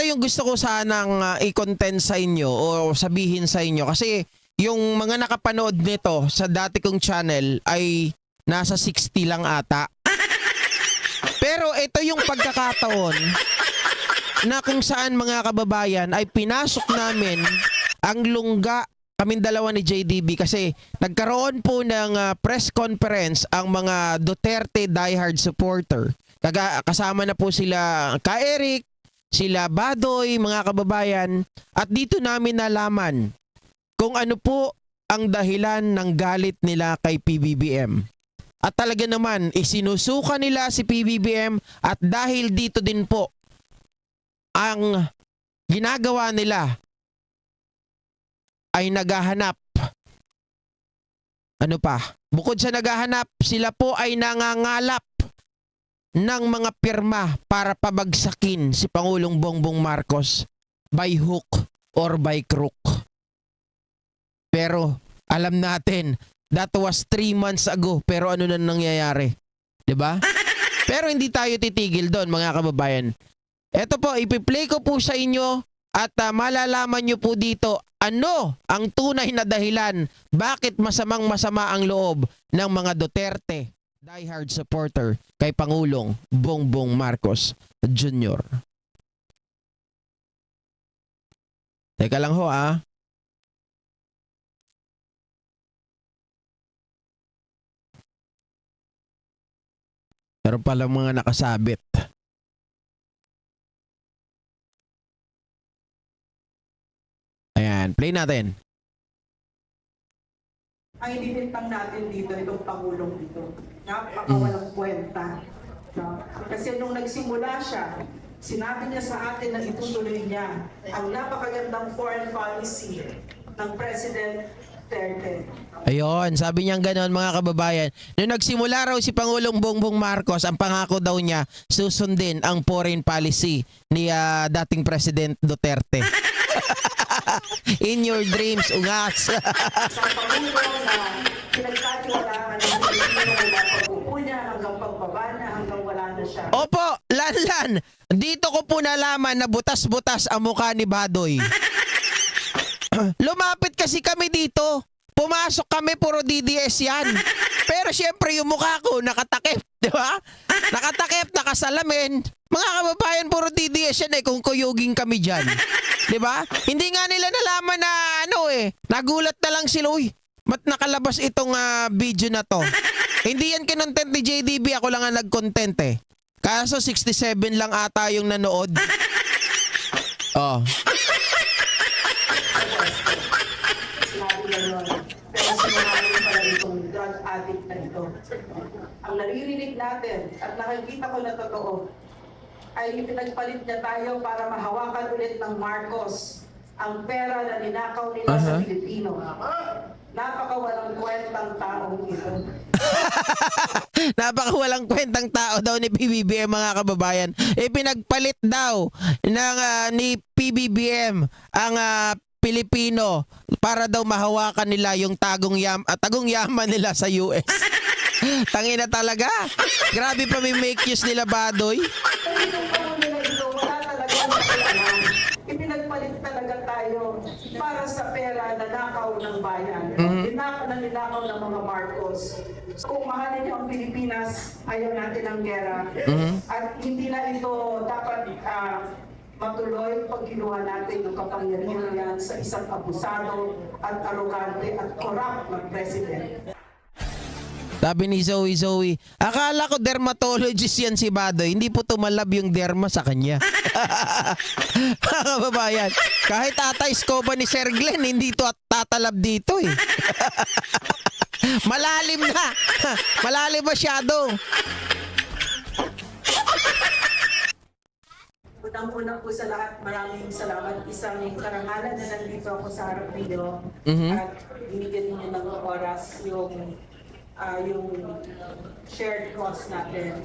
yung gusto ko sanang i-content sa inyo o sabihin sa inyo kasi yung mga nakapanood nito sa dati kong channel ay nasa 60 lang ata. Pero ito yung pagkakataon na kung saan mga kababayan ay pinasok namin ang lungga kaming dalawa ni JDB kasi nagkaroon po ng press conference ang mga Duterte diehard supporter. Kasama na po sila Ka Eric, sila Badoy, mga kababayan, at dito namin nalaman kung ano po ang dahilan ng galit nila kay PBBM. At talaga naman, isinusuka nila si PBBM at dahil dito din po ang ginagawa nila ay naghahanap. Ano pa? Bukod sa naghahanap, sila po ay nangangalap ng mga pirma para pabagsakin si Pangulong Bongbong Marcos by hook or by crook. Pero alam natin, that was 3 months ago, pero ano na nangyayari? 'Di ba? Pero hindi tayo titigil doon, mga kababayan. Ito po, ipi-play ko po sa inyo at malalaman nyo po dito ano ang tunay na dahilan bakit masamang-masama ang loob ng mga Duterte diehard supporter kay Pangulong Bongbong Marcos Jr. Teka lang ho Pero palang mga nakasabit. Ayan, play natin. Ang inibintang natin dito, itong Pangulong dito, napakawalang kwenta. No? Kasi nung nagsimula siya, sinabi niya sa atin na itutuloy niya ang napakagandang foreign policy ng President Duterte. Ayun, sabi niya gano'n, mga kababayan. Nung nagsimula raw si Pangulong Bongbong Marcos, ang pangako daw niya, susundin ang foreign policy ni dating President Duterte. In your dreams, ungas. Sa Pangulong na pinagkatiwalaan ng Pilipino mula pag-upo niya hanggang pagbaba niya hanggang wala na siya. Opo, Lanlan, dito ko po nalaman na butas-butas ang mukha ni Badoy. Lumapit kasi kami dito. Pumasok kami, puro DDS yan. Pero syempre yung mukha ko nakatakip, di ba? Nakatakip, nakasalamin. Mga kababayan, puro DDS yan kung kuyuging kami dyan. Di ba? Hindi nga nila nalaman na nagulat na lang sila, uy, mat nakalabas itong video na to. Hindi yan kinontent ni JDB, ako lang ang nag-content Kaso 67 lang ata yung nanood. Oh. Pero sinabi pala itong drug addict na ito. Ang naririnig natin at nakikita ko na totoo ay pinagpalit niya tayo para mahawakan ulit ng Marcos ang pera na ninakaw nila sa Pilipino. Napakawalang kwentang taong ito. Napakawalang kwentang tao daw ni PBBM, mga kababayan. Pinagpalit daw ng ni PBBM ang Pilipino para daw mahawakan nila yung tagong yaman nila sa US. Tangina talaga. Grabe pa may make use nila, Badoy. Pero itong pangulo na ito, wala talagang nakialam. Ipinagpalit talaga tayo para sa pera na nakaw ng bayan. Ninakaw ng mga Marcos. Kung mahalin niyo ang Pilipinas, ayaw natin ang gera. At hindi na ito dapat matuloy pag kinuha natin yung kapangyarihan sa isang abusado at arogante at corrupt na president. Sabi ni Zoe, akala ko dermatologist yan si Badoy. Hindi po tumalab yung derma sa kanya. Kababayan, kahit Ata Escoba ni Sir Glenn, hindi to tatalab dito Malalim na. Malalim masyado. Unang-una po sa lahat, maraming salamat. Isang karangalan na nandito ako sa harap niyo at binigyan niyo ng oras yung shared cost natin.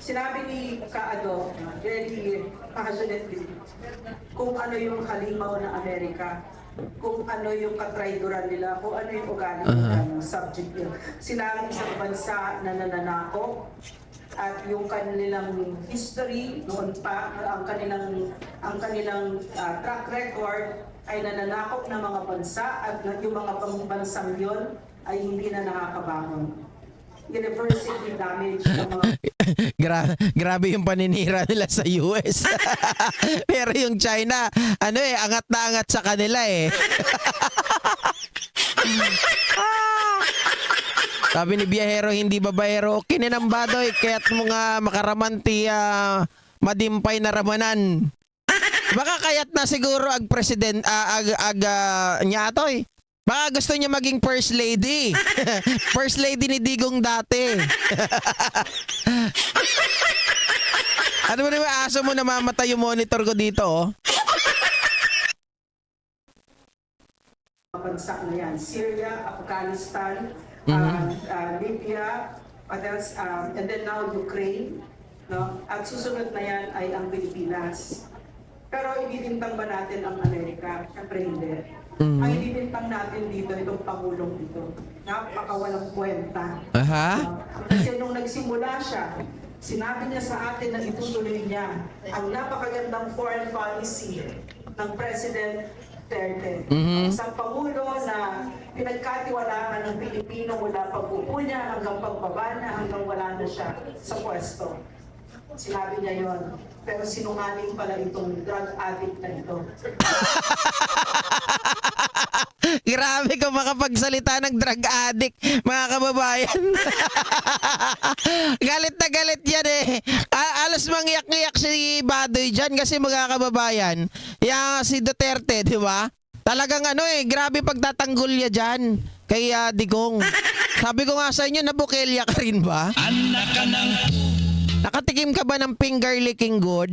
Sinabi ni Kaado, very passionately, kung ano yung halimaw ng Amerika, kung ano yung katraidoran nila, kung ano yung ugali nila, yung subject nila. Sila ang isang bansa na nananakop, at yung kanilang history noon pa, ang kanilang track record ay nananakop ng mga bansa at yung mga bansang yon ay hindi na nakakabangon. Irreversibly damage ng mga Grabe yung paninira nila sa US. Pero yung China, angat na angat sa kanila eh. Sabi ni Biyahero, hindi babayero. Kininambadoy, kaya't mga makaramanti madimpay na ramanan. Baka kaya't na siguro ag president, niya atoy. Baka gusto niya maging first lady. First lady ni Digong dati. Ano mo naman, aso mo namamatay yung monitor ko dito, oh. bansa na yan. Syria, Afghanistan, Libya, what else, and then now Ukraine. No? At susunod na yan ay ang Pilipinas. Pero ibibintang ba natin ang Amerika? Siyempre hindi. Ang ibibintang natin dito, itong Pangulong dito, napakawalang kwenta. Kasi nung nagsimula siya, sinabi niya sa atin na itutuloy niya ang napakagandang foreign policy ng President Duterte. Isang Pangulo na pinagkatiwalaan ng Pilipino mula pag-upo niya hanggang pagbaba niya hanggang wala na siya sa pwesto. Sinabi niya yon. Pero sinungaling pala itong drug addict na ito. Grabe kung makapagsalita ng drug addict, mga kababayan. Galit na galit yan eh. Alos mangyak-ngyak si Badoy dyan kasi mga kababayan, si Duterte, di ba? Talagang grabe pagtatanggol niya dyan kay Digong. Sabi ko nga sa inyo, nabukelya ka rin ba? Nakatikim ka ba ng finger licking good?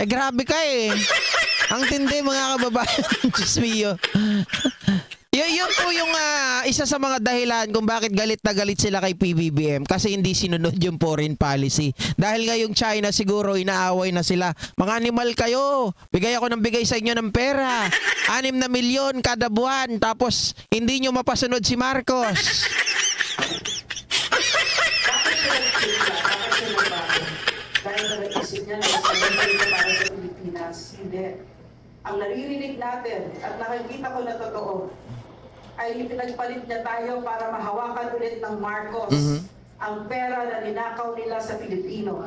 Grabe ka eh. Ang tindi mga kababayan. Diyos mio. Yun po yung isa sa mga dahilan kung bakit galit na galit sila kay PBBM kasi hindi sinunod yung foreign policy. Dahil ngayong China siguro inaaway na sila. Mga animal kayo. Bigay ako ng bigay sa inyo ng pera. 6 na milyon kada buwan. Tapos hindi nyo mapasunod si Marcos. Dahil nag-isip niya na masasabi ito para sa Pilipinas. Hindi. Ang naririnig natin at nakikita ko na totoo ay pinagpalit niya tayo para mahawakan ulit ng Marcos ang pera na ninakaw nila sa Pilipino.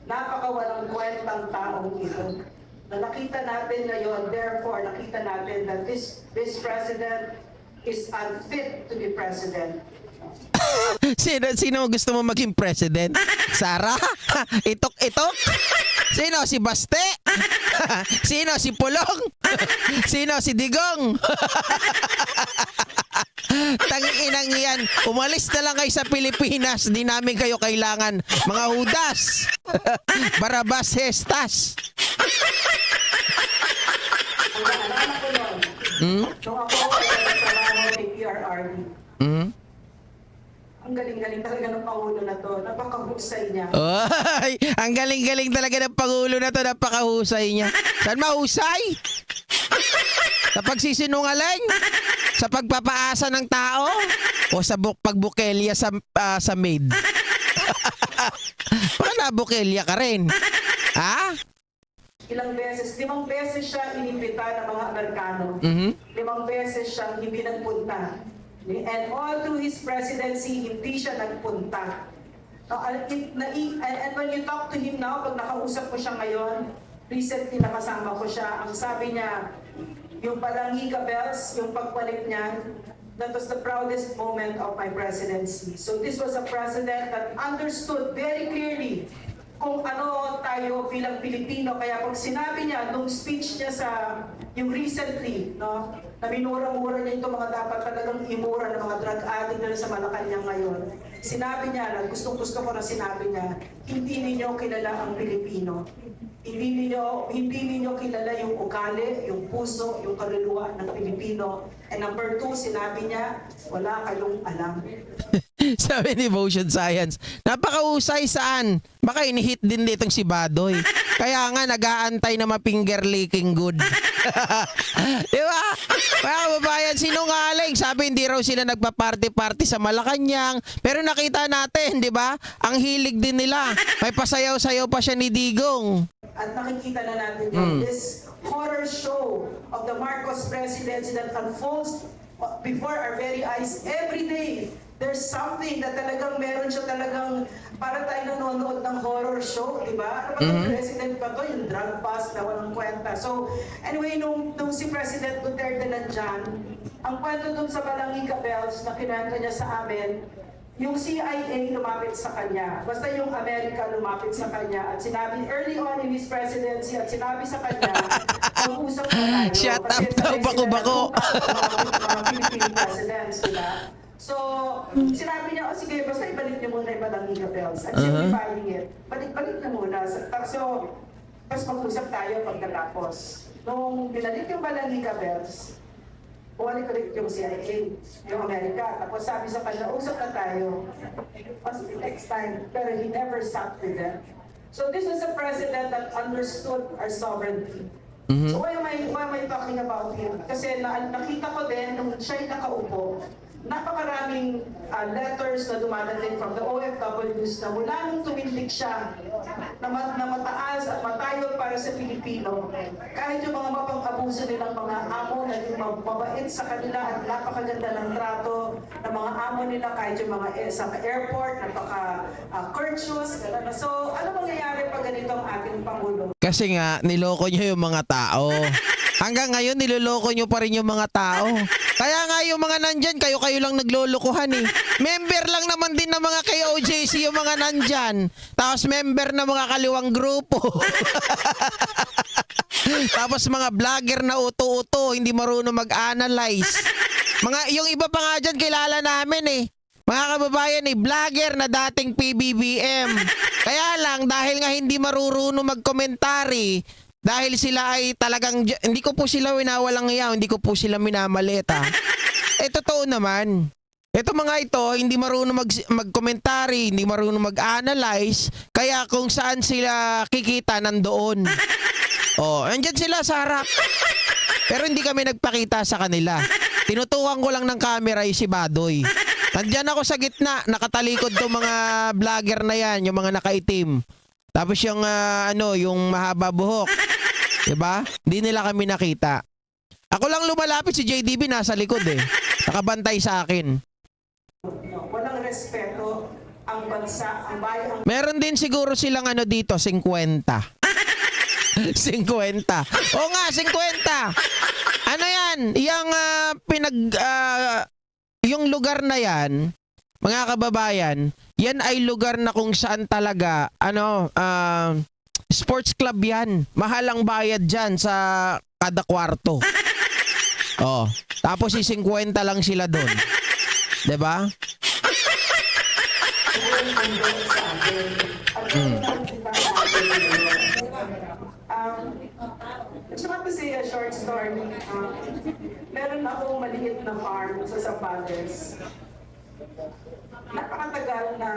Napakawalang kwentang taong ito. Na nakita natin ngayon, therefore nakita natin that this president is unfit to be president. Sino gusto mo maging president? Sara? Itok-itok? Sino? Si Baste? Sino? Si Pulong? Sino? Si Digong? Tang-inang yan. Umalis na lang kayo sa Pilipinas. Di namin kayo kailangan. Mga hudas. Barabas Hestas. Ang naalala ko yun. Nung ako ay nagtrabaho kay PRRD. Ang galing-galing talaga ng Pangulo na to. Napakahusay niya. Ay, ang galing-galing talaga ng Pangulo na to. Napakahusay niya. Saan mahusay? Sa pagsisinungaling? Sa pagpapaasa ng tao? O sa pagbukelya sa maid? Baka nabukelya ka rin. Ha? Ilang beses, 5 beses siya inimbita ng mga Amerikano. 5 beses siyang hindi nagpunta. And all through his presidency, hindi siya nagpunta. And when you talk to him now, pag nakausap ko siya ngayon, recently nakasama ko siya, ang sabi niya, yung Palangiga Bells, yung pagbalik niya, that was the proudest moment of my presidency. So this was a president that understood very clearly kung ano tayo bilang Pilipino. Kaya pag sinabi niya, nung speech niya sa, yung recently, no, na minura-mura niya itong mga dapat talagang imura ng mga drug addict na sa Malacanang ngayon. Sinabi niya, na gustong-gusto ko na sinabi niya, hindi ninyo kilala ang Pilipino. Hindi ninyo kilala yung ugali, yung puso, yung kaluluwa ng Pilipino. And number 2, sinabi niya, wala kayong alam. Sabi ni Motion Science, napakahusay saan? Baka inihit din ditong si Badoy. Kaya nga, nag-aantay na ma-finger licking good. Di ba? Mga kababayan, sinungaling. Sabi, hindi raw sila nagpa-party-party sa Malacanang. Pero nakita natin, di ba? Ang hilig din nila. May pasayaw-sayaw pa siya ni Digong. At nakikita na natin yun, this horror show of the Marcos presidency that unfolds before our very eyes every day. There's something that talagang meron siya talagang para tayo nanonood ng horror show, di ba? Ano ba yung president pa to? Yung drug bust na walang kwenta. So, anyway, nung si President Duterte nandyan, ang kwento dun sa Balanghiga Bells na kinanta niya sa amin, yung CIA lumapit sa kanya. Basta yung Amerika lumapit sa kanya at sinabi early on in his presidency at sinabi sa kanya, mag-usap na tayo. Shut up Kasi daw, sanay sila bako-bako. ng mga Philippine presidents, diba? So, sinabi niya, sige, basta ibalik niyo muna yung Balanghiga Bells. I'm simplifying it. Balik niyo muna. So, mas mag-usap tayo pagkatapos. Nung binalik yung Balanghiga Bells, bumalik ulit yung CIA, yung Amerika. Tapos sabi sa kanya, usap na tayo. Mas next time. Pero he never sat with them. So this was a president that understood our sovereignty. So why am I talking about him? Kasi nakita ko din, nung siya'y nakaupo, napakaraming letters na dumadating from the OFWs na mula nung tumindig siya na mataas at matayo para sa Pilipino. Kahit yung mga mapang-abuso nilang mga amo na yung mabait sa kanila at napakaganda ng trato ng mga amo nila, kahit yung mga sa airport, napaka-courteous. So ano mangyayari pag ganito ang ating Pangulo? Kasi nga, niloko nyo yung mga tao. Hanggang ngayon, niloloko nyo pa rin yung mga tao. Kaya nga yung mga nandyan, kayo lang naglolokohan eh. Member lang naman din ng mga KOJC yung mga nandyan. Tapos member ng mga kaliwang grupo. Tapos mga vlogger na uto-uto, hindi marunong mag-analyze. Yung iba pa nga dyan, kilala namin eh. Mga kababayan eh, vlogger na dating PBBM. Kaya lang, dahil nga hindi marunong magkomentary, dahil sila ay talagang, hindi ko po sila winawalang iya, hindi ko po sila minamalit ha. Totoo naman. Ito mga ito, hindi marunong mag-commentary, hindi marunong mag-analyze, kaya kung saan sila kikita, nandoon. Oh, andyan sila sa harap. Pero hindi kami nagpakita sa kanila. Tinutukan ko lang ng camera yung si Badoy. Nandyan ako sa gitna, nakatalikod tong mga vlogger na yan, yung mga nakaitim. Tapos yung yung mahaba buhok. 'Di ba? Hindi nila kami nakita. Ako lang lumalapit, si JDB nasa likod eh. Nakabantay sa akin. Walang respeto ang bansa, ang bayan. Meron din siguro silang dito, 50. 50. Oo nga, 50. Ano yan? Yung lugar na yan, mga kababayan, yan ay lugar na kung saan talaga, sports club yan. Mahal ang bayad dyan sa kada kwarto. Oh, tapos 50 lang sila doon. 'Di ba? Just want to say a short story. Meron akong maliit na farm sa Zambales. Napakatagal na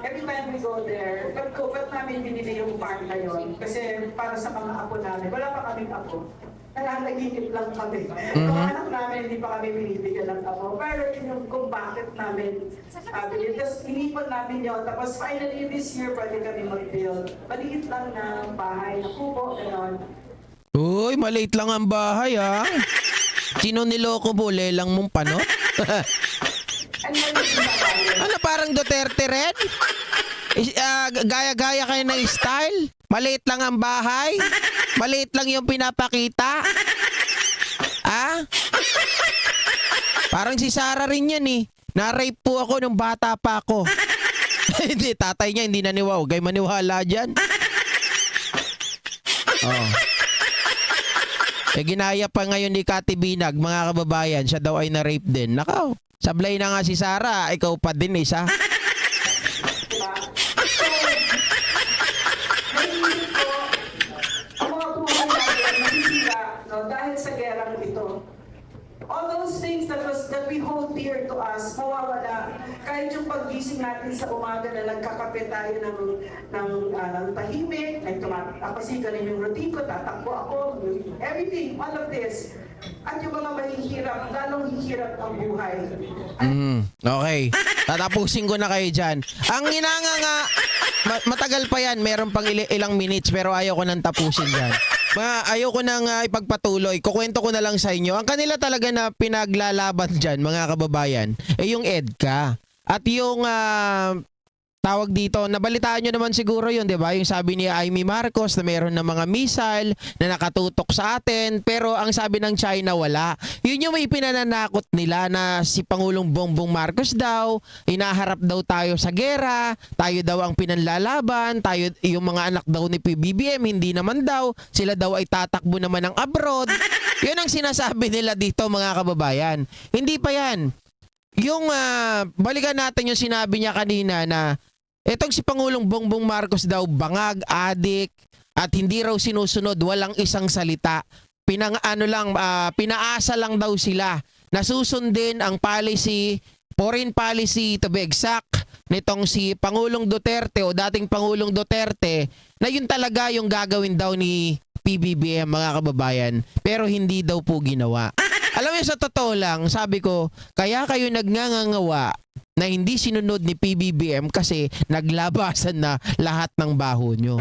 every time we go there, ba't namin binili yung farm na yun? Kasi para sa mga apo namin, wala pa kaming apo. Nalalaginip lang kami. Yung anak namin, hindi pa kami binibigyan ng apo. Pero yun yung kung bakit namin bilhin. Tapos inipon namin yun. Tapos finally this year, pwede kami mag-build. Maliit lang na bahay, na kubo, gano'n. Uy, maliit lang ang bahay ha. Sino niloko mo? Lelang mong panot? And then, Ano parang Duterte red? Gaya-gaya kayo ng style? Maliit lang ang bahay? Maliit lang yung pinapakita? Ah? Parang si Sarah rin yan eh. Na-rape po ako nung bata pa ako. Hindi, tatay niya hindi naniwala. Huwag kayo maniwala dyan. Oh. Ginaya pa ngayon ni Kati Binag, mga kababayan, siya daw ay na-rape din. Nakaw, sablay na nga si Sarah, ikaw pa din isa. diba? So, naisip ko, ang mga buhay natin nasisira, no, dahil sa gerang ito. All those things that we hold dear to us, mawawala. Kahit yung paggising natin sa umaga na nagkakape tayo ng tahimik, ay tapasigan rin yung routine ko, tatakbo ako, everything, all of this. At yung mga mahihirap, lalong hihirap ang buhay. Okay. Tatapusin ko na kayo dyan. Ang inanga nga, matagal pa yan. Meron pang ilang minutes pero ayaw ko nang tapusin dyan. Ayaw ko nang ipagpatuloy. Kukwento ko na lang sa inyo. Ang kanila talaga na pinaglalaban dyan, mga kababayan, yung EDCA. At yung tawag dito, nabalitaan nyo naman siguro yun, di ba? Yung sabi ni Amy Marcos na meron ng mga missile na nakatutok sa atin, pero ang sabi ng China wala. Yun yung may pinananakot nila na si Pangulong Bongbong Marcos daw, hinaharap daw tayo sa gera, tayo daw ang pinanlalaban, tayo, yung mga anak daw ni PBBM, hindi naman daw, sila daw ay tatakbo naman ng abroad. Yun ang sinasabi nila dito, mga kababayan. Hindi pa yan. Yung balikan natin yung sinabi niya kanina na etong si Pangulong Bongbong Marcos daw bangag, adik at hindi raw sinusunod, walang isang salita. Pinaasa lang daw sila na susundin ang policy, foreign policy to be exact, nitong si Pangulong Duterte o dating Pangulong Duterte na yun talaga yung gagawin daw ni PBBM, mga kababayan, pero hindi daw po ginawa. Alam mo, sa totoo lang, sabi ko, kaya kayo nagngangawa na hindi sinunod ni PBBM kasi naglabasan na lahat ng baho nyo.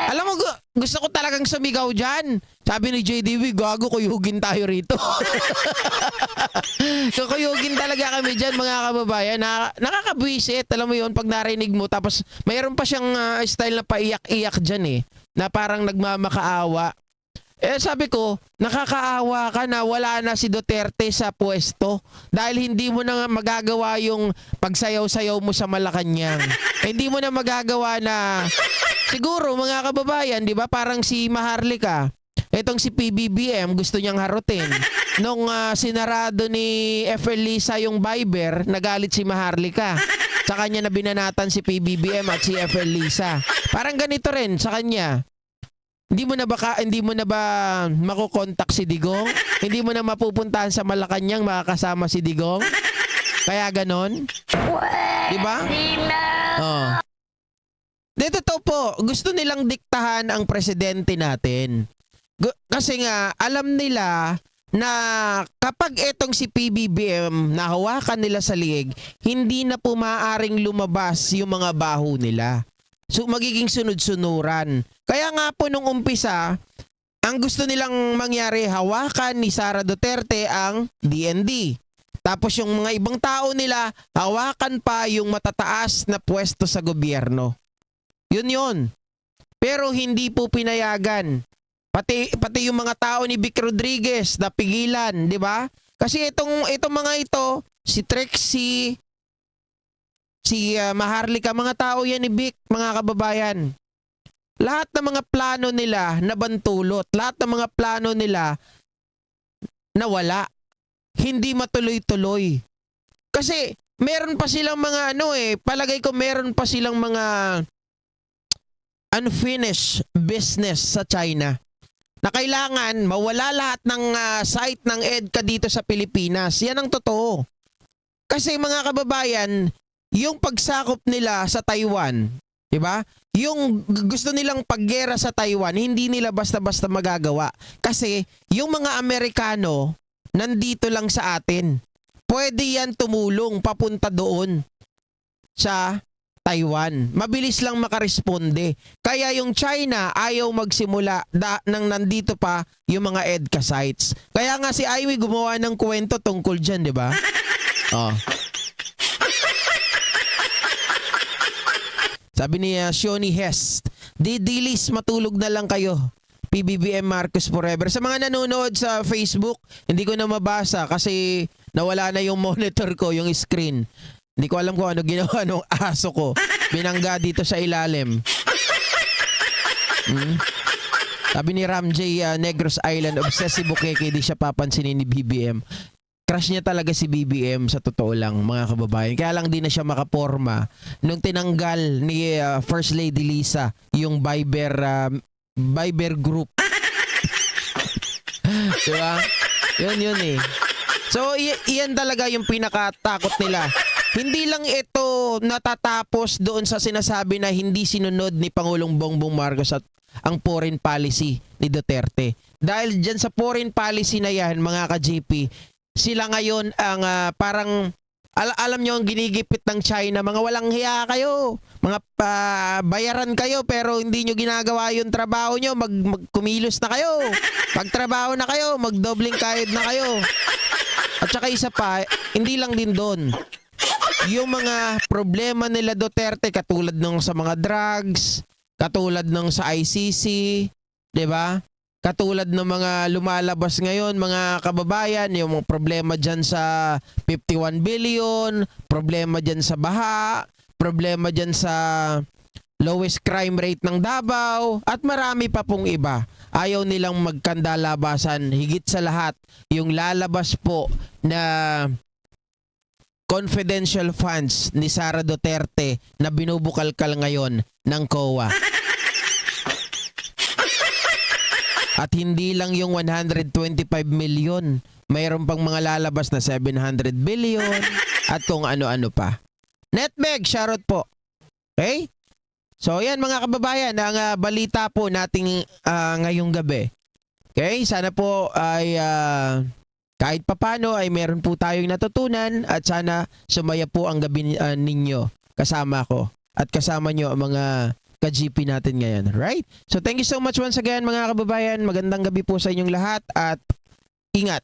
Alam mo, gusto ko talagang sumigaw dyan. Sabi ni JDW, gago, kuyugin tayo rito. Kuyugin talaga kami dyan, mga kababayan. Nakakabwisit, alam mo yun, pag narinig mo. Tapos mayroon pa siyang style na paiyak-iyak dyan na parang nagmamakaawa. Sabi ko, nakakaawa ka na wala na si Duterte sa pwesto dahil hindi mo na magagawa yung pagsayaw-sayaw mo sa Malacanang. Hindi mo na magagawa na, siguro mga kababayan, di ba, parang si Maharlika, itong si PBBM, gusto niyang harutin. Nung sinarado ni FL Lisa yung Viber, nagalit si Maharlika. Sa kanya na binanatan si PBBM at si FL Lisa. Parang ganito rin sa kanya. Hindi mo na ba makokontak si Digong? Hindi mo na mapupuntahan sa Malacanang makakasama si Digong? Kaya ganon? Di ba? Oh. Dito to po, gusto nilang diktahan ang presidente natin. Kasi nga, alam nila na kapag etong si PBBM nahawakan nila sa liig, hindi na po maaaring lumabas yung mga baho nila. So magiging sunod-sunuran. Kaya nga po nung umpisa, ang gusto nilang mangyari, hawakan ni Sara Duterte ang DND. Tapos yung mga ibang tao nila, hawakan pa yung matataas na pwesto sa gobyerno. Yun. Pero hindi po pinayagan. Pati yung mga tao ni Vic Rodriguez napigilan, di ba? Kasi itong mga ito, si Trixie, si Maharlika, mga tao yan ni Vic, mga kababayan. Lahat ng mga plano nila nabantulot. Lahat ng mga plano nila nawala. Hindi matuloy-tuloy. Kasi meron pa silang mga palagay ko meron pa silang mga unfinished business sa China. Na kailangan mawala lahat ng site ng EDCA dito sa Pilipinas. Yan ang totoo. Kasi mga kababayan, yung pagsakop nila sa Taiwan, di ba? Yung gusto nilang paggera sa Taiwan, hindi nila basta-basta magagawa. Kasi yung mga Amerikano, nandito lang sa atin. Pwede yan tumulong papunta doon sa Taiwan. Mabilis lang makaresponde. Kaya yung China ayaw magsimula nang nandito pa yung mga EDCA sites. Kaya nga si Ivy gumawa ng kwento tungkol dyan, di ba? Oh. Sabi ni Shoni Hest, Dilis, matulog na lang kayo. PBBM Marcos forever. Sa mga nanonood sa Facebook, hindi ko na mabasa kasi nawala na yung monitor ko, yung screen. Hindi ko alam kung ano ginawa ng aso ko. Binangga dito sa ilalim. Sabi ni Ramjay Negros Island, obsessive bukeke, di siya papansinin ni BBM. Crush niya talaga si BBM sa totoo lang, mga kababayan. Kaya lang di na siya makaporma nung tinanggal ni First Lady Lisa yung Viber group. Diba? Yun So, iyan talaga yung pinakatakot nila. Hindi lang ito natatapos doon sa sinasabi na hindi sinunod ni Pangulong Bongbong Marcos at ang foreign policy ni Duterte. Dahil dyan sa foreign policy na yan, mga ka-JP, sila ngayon ang parang, alam nyo, ang ginigipit ng China, mga walang hiya kayo, mga bayaran kayo pero hindi nyo ginagawa yung trabaho nyo, magkumilos na kayo, magtrabaho na kayo, magdobling kayod na kayo. At saka isa pa, hindi lang din doon. Yung mga problema nila Duterte katulad nung sa mga drugs, katulad nung sa ICC, 'di ba? Katulad ng mga lumalabas ngayon, mga kababayan, yung mga problema diyan sa 51 billion, problema diyan sa baha, problema diyan sa lowest crime rate ng Davao, at marami pa pong iba. Ayaw nilang magkandalabasan, higit sa lahat, yung lalabas po na confidential funds ni Sara Duterte na binubukalkal ngayon ng COA. At hindi lang yung 125 million, mayroon pang mga lalabas na 700 billion at kung ano-ano pa. Netbag, shoutout po. Okay? So yan mga kababayan, ang balita po nating ngayong gabi. Okay? Sana po ay kahit papano ay meron po tayong natutunan at sana sumaya po ang gabi ninyo kasama ko at kasama nyo ang mga ka-GP natin ngayon. Right? So thank you so much once again mga kababayan. Magandang gabi po sa inyong lahat at ingat.